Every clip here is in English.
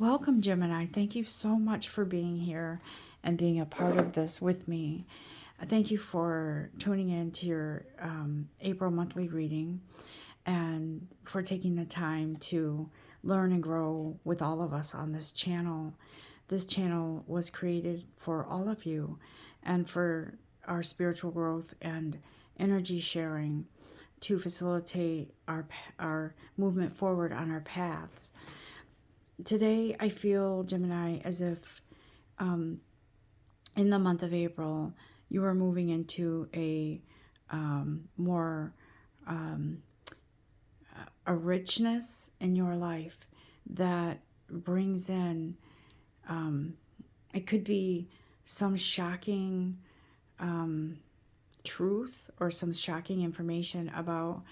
Welcome, Gemini. Thank you so much for being here and being a part of this with me. Thank you for tuning in to your April monthly reading and for taking the time to learn and grow with all of us on this channel. This channel was created for all of you and for our spiritual growth and energy sharing to facilitate our movement forward on our paths. Today, I feel, Gemini, as if in the month of April, you are moving into more a richness in your life that brings in, it could be some shocking truth or some shocking information about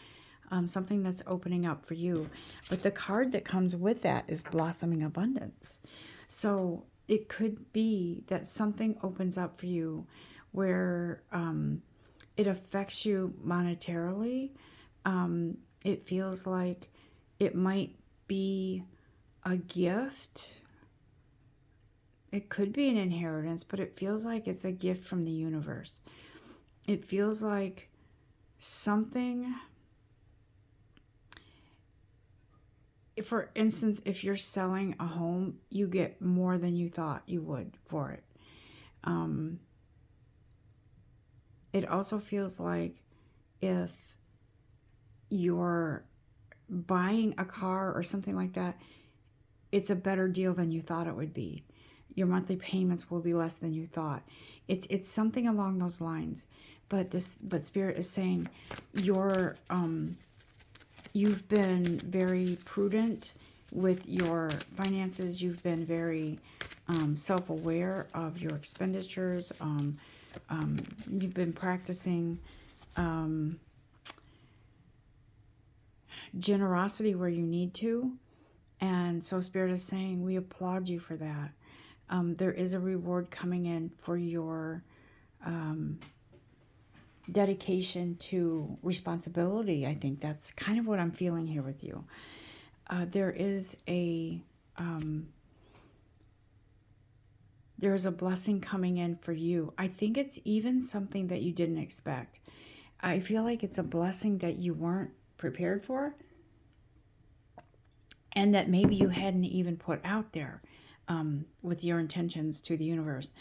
something that's opening up for you. But the card that comes with that is blossoming abundance. So it could be that something opens up for you where it affects you monetarily. It feels like it might be a gift. It could be an inheritance, but it feels like it's a gift from the universe. It feels like something. For instance, if you're selling a home, you get more than you thought you would for it. It also feels like if you're buying a car or something like that, it's a better deal than you thought it would be. Your monthly payments will be less than you thought. It's something along those lines. But Spirit is saying you've been very prudent with your finances. You've been very self-aware of your expenditures. You've been practicing generosity where you need to. And so Spirit is saying we applaud you for that. There is a reward coming in for your dedication to responsibility. I think that's kind of what I'm feeling here with you. There is a blessing coming in for you. I think it's even something that you didn't expect. I feel like it's a blessing that you weren't prepared for and that maybe you hadn't even put out there with your intentions to the universe,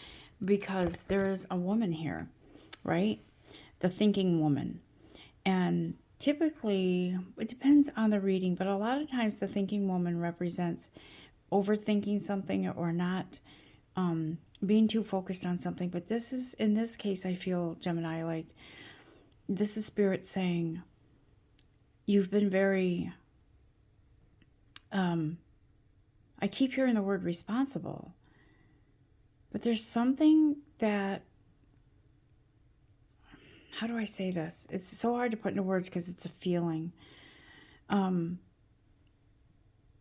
because there is a woman here, right? The thinking woman. And typically, it depends on the reading, but a lot of times the thinking woman represents overthinking something or not being too focused on something. But this is, in this case, I feel, Gemini, like this is Spirit saying you've been very, I keep hearing the word responsible, but there's something that, how do I say this? It's so hard to put into words because it's a feeling.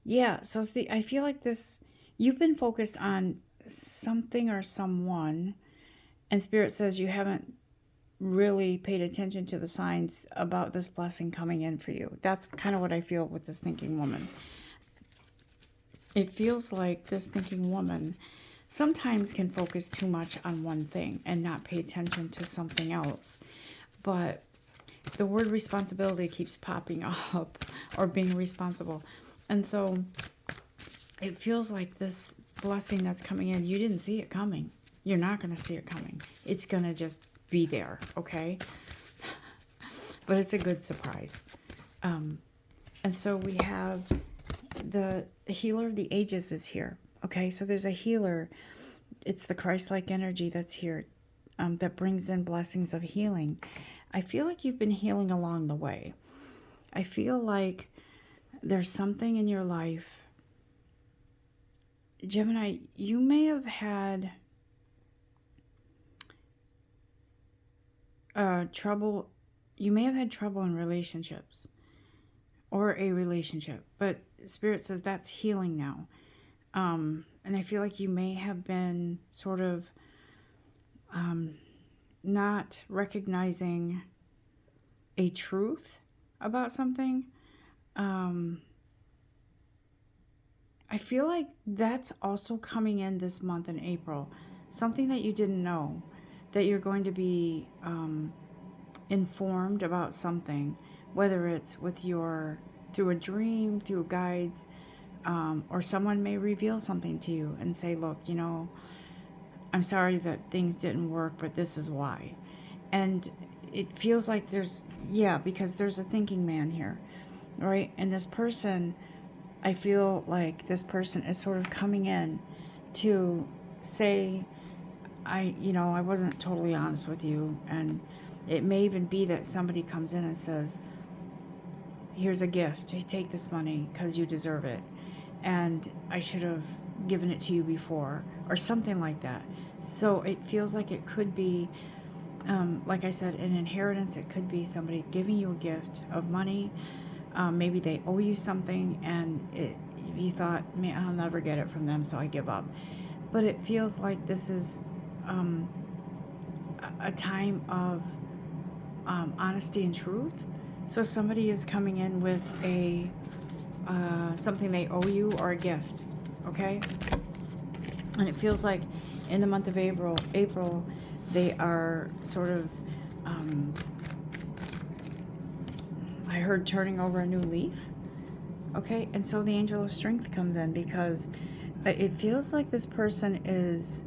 Yeah, so I feel like this, you've been focused on something or someone, and Spirit says you haven't really paid attention to the signs about this blessing coming in for you. That's kind of what I feel with this thinking woman. It feels like this thinking woman sometimes can focus too much on one thing and not pay attention to something else. But the word responsibility keeps popping up, or being responsible. And so it feels like this blessing that's coming in, you didn't see it coming. You're not going to see it coming. It's going to just be there, okay? But it's a good surprise. And so we have the healer of the ages is here, okay? So there's a healer. It's the Christ-like energy that's here that brings in blessings of healing. I feel like you've been healing along the way. I feel like there's something in your life. Gemini, you may have had trouble. You may have had trouble in relationships or a relationship, but Spirit says that's healing now. And I feel like you may have been sort of not recognizing a truth about something. I feel like that's also coming in this month in April. Something that you didn't know, that you're going to be informed about something, whether it's with your, through a dream, through guides, or someone may reveal something to you and say, look, you know, I'm sorry that things didn't work, but this is why. And it feels like there's, yeah, because there's a thinking man here, right? And this person, I feel like this person is sort of coming in to say, I wasn't totally honest with you. And it may even be that somebody comes in and says, here's a gift. You take this money because you deserve it. And I should have given it to you before, or something like that. So it feels like it could be, like I said, an inheritance. It could be somebody giving you a gift of money. Maybe they owe you something, and you thought, man, I'll never get it from them, so I give up. But it feels like this is um, a time of honesty and truth. So somebody is coming in with a something they owe you, or a gift, okay? And it feels like in the month of April, they are sort of, I heard turning over a new leaf, okay? And so the angel of strength comes in, because it feels like this person is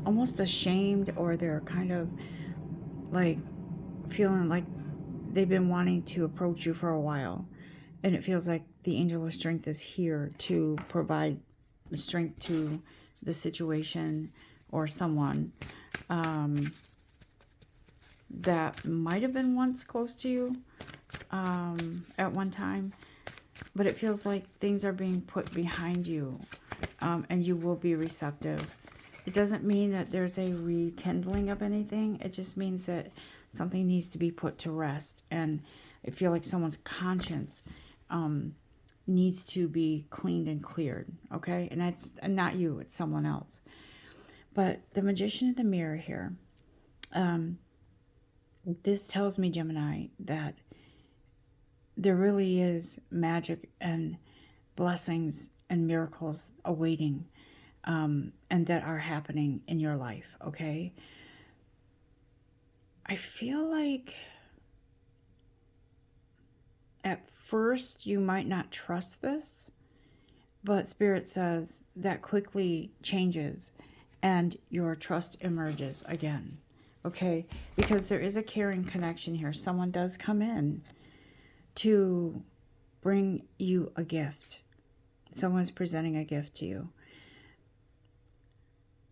almost ashamed, or they're kind of like feeling like they've been wanting to approach you for a while. And it feels like the angel of strength is here to provide strength to the situation or someone that might have been once close to you at one time. But it feels like things are being put behind you, and you will be receptive. It doesn't mean that there's a rekindling of anything. It just means that something needs to be put to rest. And I feel like someone's conscience needs to be cleaned and cleared, okay? And that's not you, it's someone else. But the magician in the mirror here, this tells me, Gemini, that there really is magic and blessings and miracles awaiting, and that are happening in your life, okay? I feel like at first you might not trust this, but Spirit says that quickly changes and your trust emerges again, okay? Because there is a caring connection here. Someone does come in to bring you a gift. Someone's presenting a gift to you.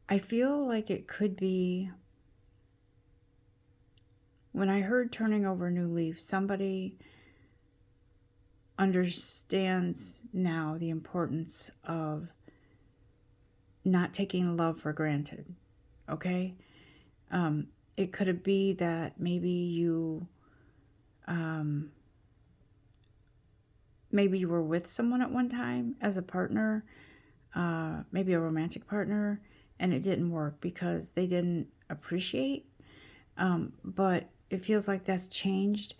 I feel like it could be, when I heard turning over a new leaf, somebody understands now the importance of not taking love for granted, okay? It could be that maybe you were with someone at one time as a partner, maybe a romantic partner, and it didn't work because they didn't appreciate. But it feels like that's changed,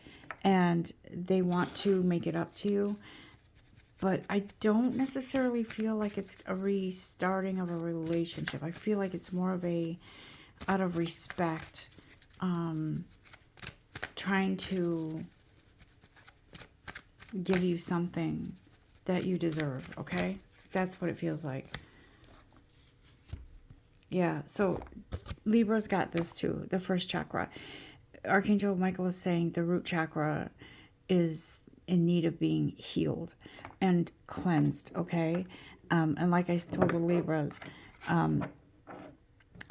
and they want to make it up to you. But I don't necessarily feel like it's a restarting of a relationship. I feel like it's more of a, out of respect, trying to give you something that you deserve, okay? That's what it feels like. Yeah, so Libra's got this too, the first chakra. Archangel Michael is saying the root chakra is in need of being healed and cleansed, okay? And like I told the Libras,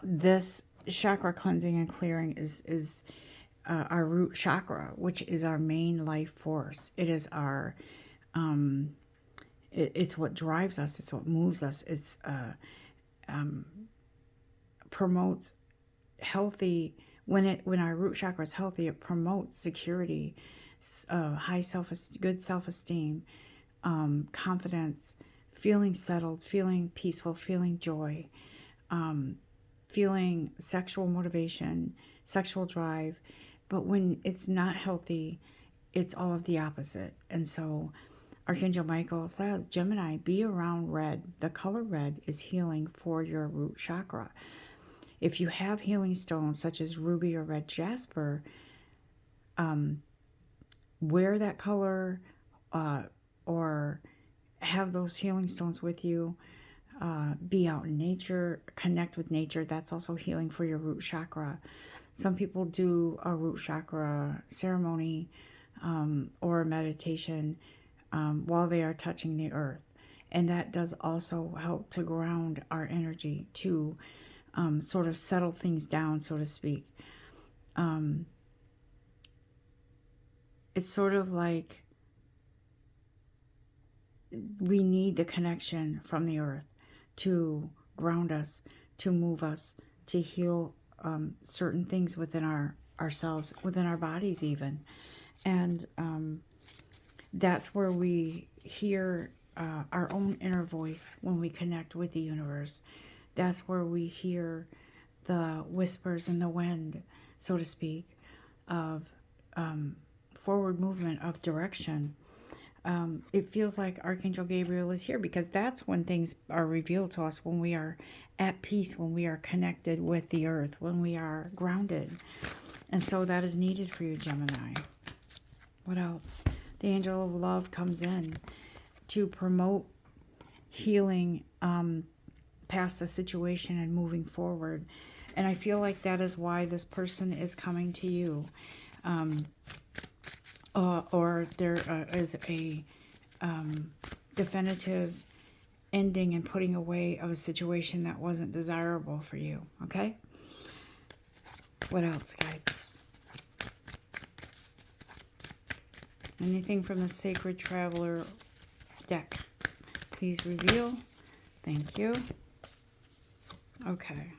this chakra cleansing and clearing is our root chakra, which is our main life force. It is our, it's what drives us. It's what moves us. It's promotes healthy, when our root chakra is healthy, it promotes security, good self-esteem, confidence, feeling settled, feeling peaceful, feeling joy, feeling sexual motivation, sexual drive. But when it's not healthy, it's all of the opposite. And so Archangel Michael says, Gemini, be around red. The color red is healing for your root chakra. If you have healing stones such as ruby or red jasper, wear that color or have those healing stones with you. Be out in nature, connect with nature. That's also healing for your root chakra. Some people do a root chakra ceremony or a meditation while they are touching the earth. And that does also help to ground our energy, to sort of settle things down, so to speak. It's sort of like we need the connection from the earth to ground us, to move us, to heal certain things within ourselves, within our bodies even. And that's where we hear our own inner voice when we connect with the universe. That's where we hear the whispers in the wind, so to speak, of forward movement, of direction. It feels like Archangel Gabriel is here because that's when things are revealed to us, when we are at peace, when we are connected with the earth, when we are grounded. And so that is needed for you, Gemini. What else? The angel of love comes in to promote healing past the situation and moving forward. And I feel like that is why this person is coming to you. Or there is a definitive ending and putting away of a situation that wasn't desirable for you. Okay? What else, guys? Anything from the Sacred Traveler deck? Please reveal. Thank you. Okay.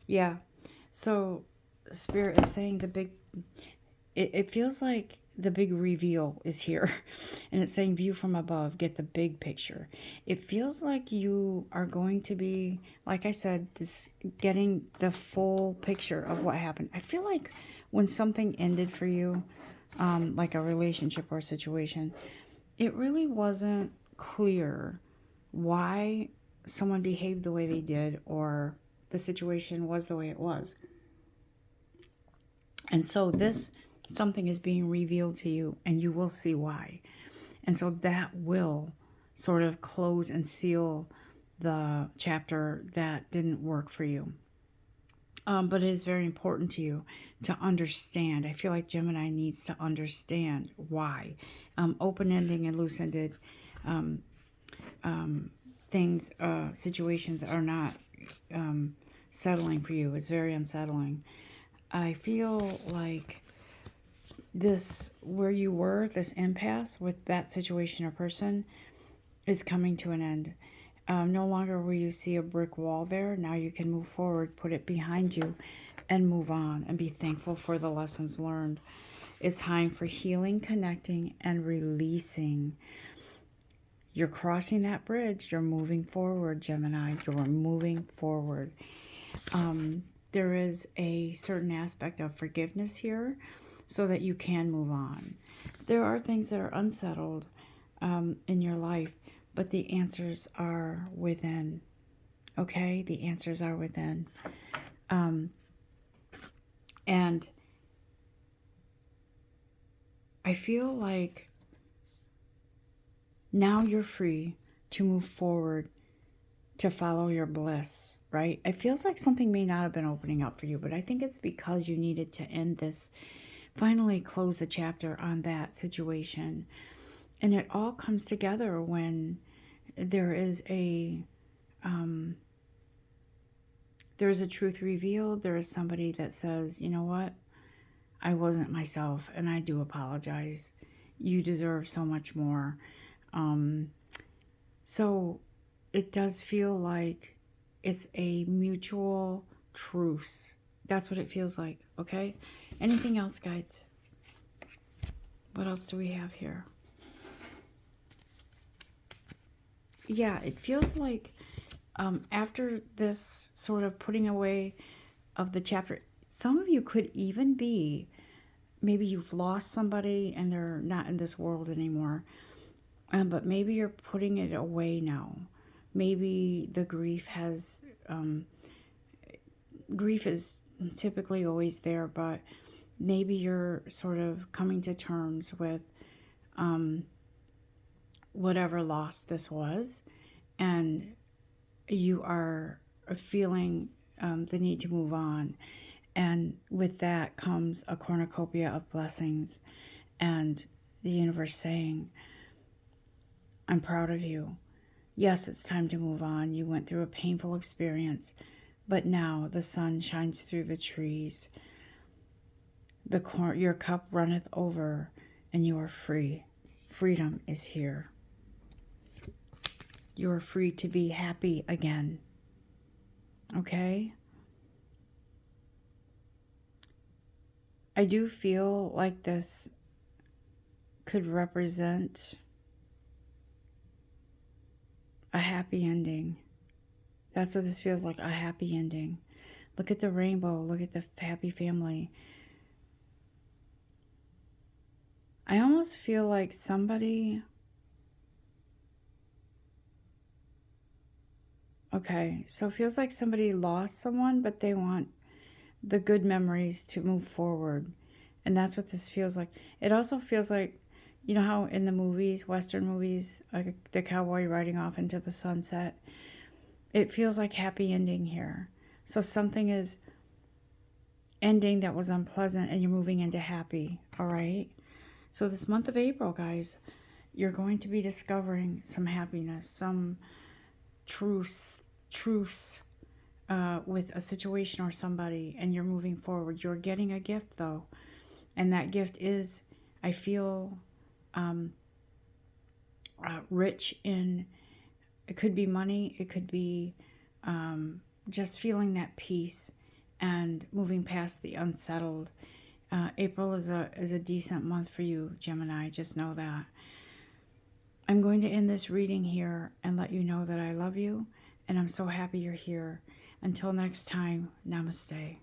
Yeah. So Spirit is saying the big... It feels like the big reveal is here. And it's saying view from above, get the big picture. It feels like you are going to be, like I said, just getting the full picture of what happened. I feel like when something ended for you, like a relationship or a situation, it really wasn't clear why someone behaved the way they did or the situation was the way it was. And so this... something is being revealed to you, and you will see why. And so that will sort of close and seal the chapter that didn't work for you. But it is very important to you to understand. I feel like Gemini needs to understand why. Open-ending and loose-ended things, situations are not settling for you. It's very unsettling. I feel like this, where you were, this impasse with that situation or person is coming to an end. No longer will you see a brick wall there. Now you can move forward, put it behind you, and move on and be thankful for the lessons learned. It's time for healing, connecting, and releasing. You're crossing that bridge. You're moving forward, Gemini. You're moving forward. There is a certain aspect of forgiveness here, so that you can move on. There are things that are unsettled in your life, but the answers are within. Okay? The answers are within. And I feel like now you're free to move forward, to follow your bliss, right? It feels like something may not have been opening up for you, but I think it's because you needed to end this, finally close the chapter on that situation. And it all comes together when there is a truth revealed. There is somebody that says, you know what, I wasn't myself and I do apologize. You deserve so much more. So it does feel like it's a mutual truce. That's what it feels like, okay? Anything else, guys? What else do we have here? Yeah, it feels like after this sort of putting away of the chapter, some of you could even be maybe you've lost somebody and they're not in this world anymore. But maybe you're putting it away now. Maybe the grief is typically always there, but maybe you're sort of coming to terms with whatever loss this was, and you are feeling the need to move on. And with that comes a cornucopia of blessings and the universe saying, I'm proud of you. Yes, it's time to move on. You went through a painful experience, but now the sun shines through the trees. Your cup runneth over, and you are free. Freedom is here. You are free to be happy again. Okay? I do feel like this could represent a happy ending. That's what this feels like, a happy ending. Look at the rainbow. Look at the happy family. I almost feel like somebody... Okay, so it feels like somebody lost someone, but they want the good memories to move forward. And that's what this feels like. It also feels like, you know how in the movies, Western movies, like the cowboy riding off into the sunset? It feels like happy ending here. So something is ending that was unpleasant and you're moving into happy, all right? So this month of April, guys, you're going to be discovering some happiness, some truce with a situation or somebody, and you're moving forward. You're getting a gift, though, and that gift is, I feel, rich in, it could be money, it could be just feeling that peace and moving past the unsettled. April is a decent month for you, Gemini. Just know that. I'm going to end this reading here and let you know that I love you, and I'm so happy you're here. Until next time, namaste.